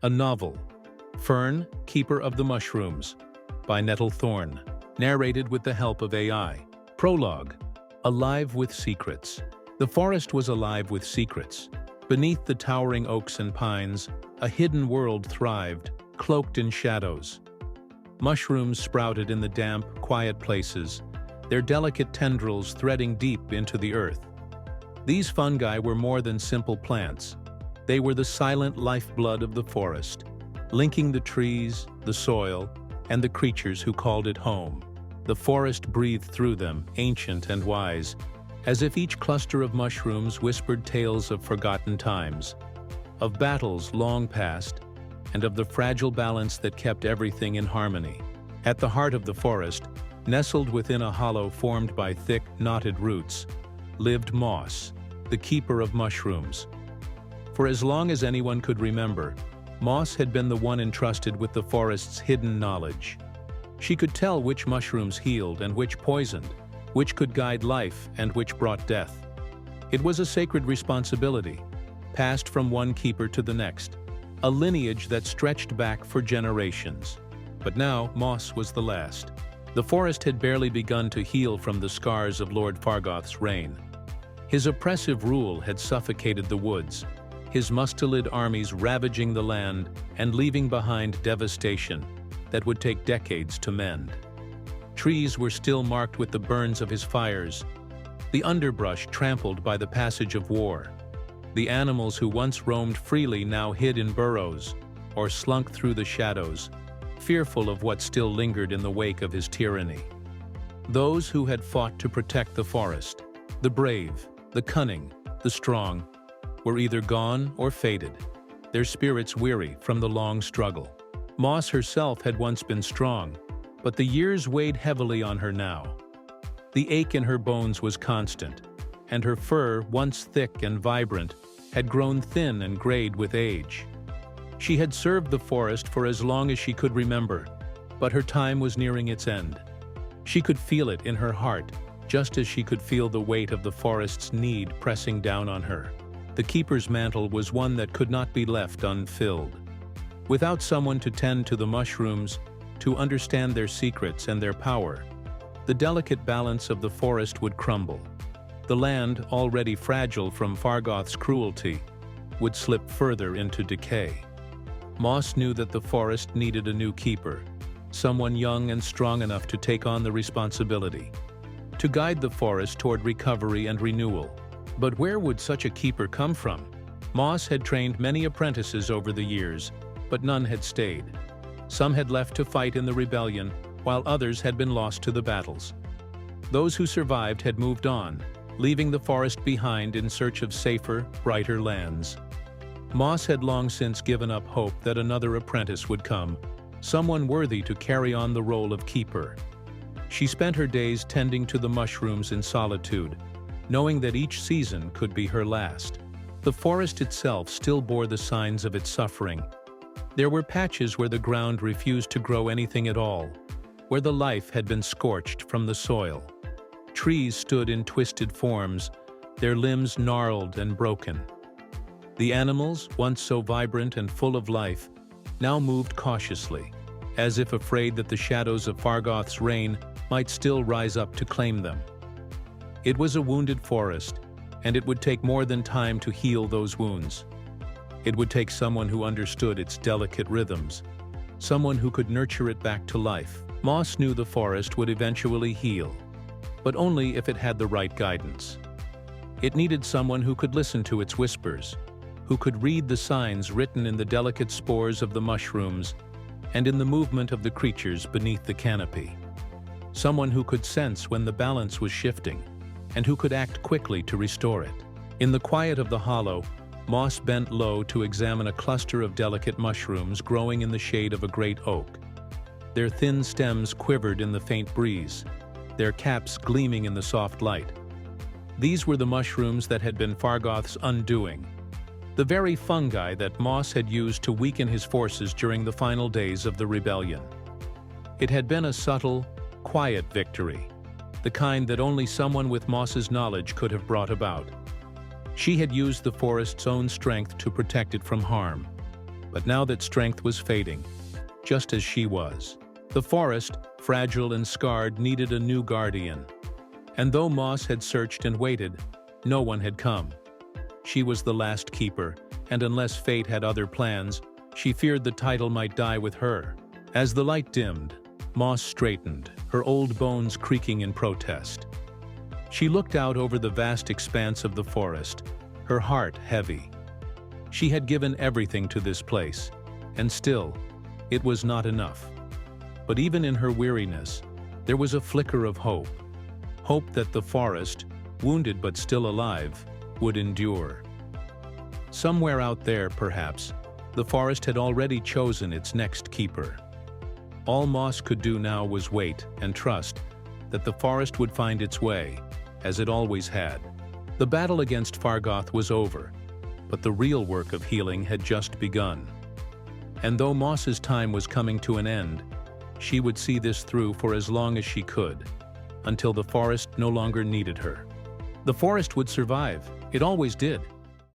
A novel, Fern, Keeper of the Mushrooms, by Nettle Thorne, narrated with the help of AI. Prologue, alive with secrets. The forest was alive with secrets. Beneath the towering oaks and pines, a hidden world thrived, cloaked in shadows. Mushrooms sprouted in the damp, quiet places, their delicate tendrils threading deep into the earth. These fungi were more than simple plants. They were the silent lifeblood of the forest, linking the trees, the soil, and the creatures who called it home. The forest breathed through them, ancient and wise, as if each cluster of mushrooms whispered tales of forgotten times, of battles long past, and of the fragile balance that kept everything in harmony. At the heart of the forest, nestled within a hollow formed by thick, knotted roots, lived Moss, the keeper of mushrooms. For as long as anyone could remember, Moss had been the one entrusted with the forest's hidden knowledge. She could tell which mushrooms healed and which poisoned, which could guide life and which brought death. It was a sacred responsibility, passed from one keeper to the next, a lineage that stretched back for generations. But now Moss was the last. The forest had barely begun to heal from the scars of Lord Fargoth's reign. His oppressive rule had suffocated the woods, his mustelid armies ravaging the land and leaving behind devastation that would take decades to mend. Trees were still marked with the burns of his fires, the underbrush trampled by the passage of war. The animals who once roamed freely now hid in burrows or slunk through the shadows, fearful of what still lingered in the wake of his tyranny. Those who had fought to protect the forest, the brave, the cunning, the strong, were either gone or faded, their spirits weary from the long struggle. Moss herself had once been strong, but the years weighed heavily on her now. The ache in her bones was constant, and her fur, once thick and vibrant, had grown thin and grayed with age. She had served the forest for as long as she could remember, but her time was nearing its end. She could feel it in her heart, just as she could feel the weight of the forest's need pressing down on her. The keeper's mantle was one that could not be left unfilled. Without someone to tend to the mushrooms, to understand their secrets and their power, the delicate balance of the forest would crumble. The land, already fragile from Fargoth's cruelty, would slip further into decay. Moss knew that the forest needed a new keeper, someone young and strong enough to take on the responsibility, to guide the forest toward recovery and renewal. But where would such a keeper come from? Moss had trained many apprentices over the years, but none had stayed. Some had left to fight in the rebellion, while others had been lost to the battles. Those who survived had moved on, leaving the forest behind in search of safer, brighter lands. Moss had long since given up hope that another apprentice would come, someone worthy to carry on the role of keeper. She spent her days tending to the mushrooms in solitude, knowing that each season could be her last. The forest itself still bore the signs of its suffering. There were patches where the ground refused to grow anything at all, where the life had been scorched from the soil. Trees stood in twisted forms, their limbs gnarled and broken. The animals, once so vibrant and full of life, now moved cautiously, as if afraid that the shadows of Fargoth's reign might still rise up to claim them. It was a wounded forest, and it would take more than time to heal those wounds. It would take someone who understood its delicate rhythms, someone who could nurture it back to life. Moss knew the forest would eventually heal, but only if it had the right guidance. It needed someone who could listen to its whispers, who could read the signs written in the delicate spores of the mushrooms and in the movement of the creatures beneath the canopy. Someone who could sense when the balance was shifting, and who could act quickly to restore it. In the quiet of the hollow, Moss bent low to examine a cluster of delicate mushrooms growing in the shade of a great oak. Their thin stems quivered in the faint breeze, their caps gleaming in the soft light. These were the mushrooms that had been Fargoth's undoing, the very fungi that Moss had used to weaken his forces during the final days of the rebellion. It had been a subtle, quiet victory, the kind that only someone with Moss's knowledge could have brought about. She had used the forest's own strength to protect it from harm, But now that strength was fading, just as she was. The forest, fragile and scarred, needed a new guardian. And though Moss had searched and waited, no one had come. She was the last keeper, and unless fate had other plans, she feared the title might die with her. As the light dimmed, Moss straightened, her old bones creaking in protest. She looked out over the vast expanse of the forest, her heart heavy. She had given everything to this place, and still, it was not enough. But even in her weariness, there was a flicker of hope. Hope that the forest, wounded but still alive, would endure. Somewhere out there, perhaps, the forest had already chosen its next keeper. All Moss could do now was wait and trust that the forest would find its way, as it always had. The battle against Fargoth was over, but the real work of healing had just begun. And though Moss's time was coming to an end, she would see this through for as long as she could, until the forest no longer needed her. The forest would survive. It always did.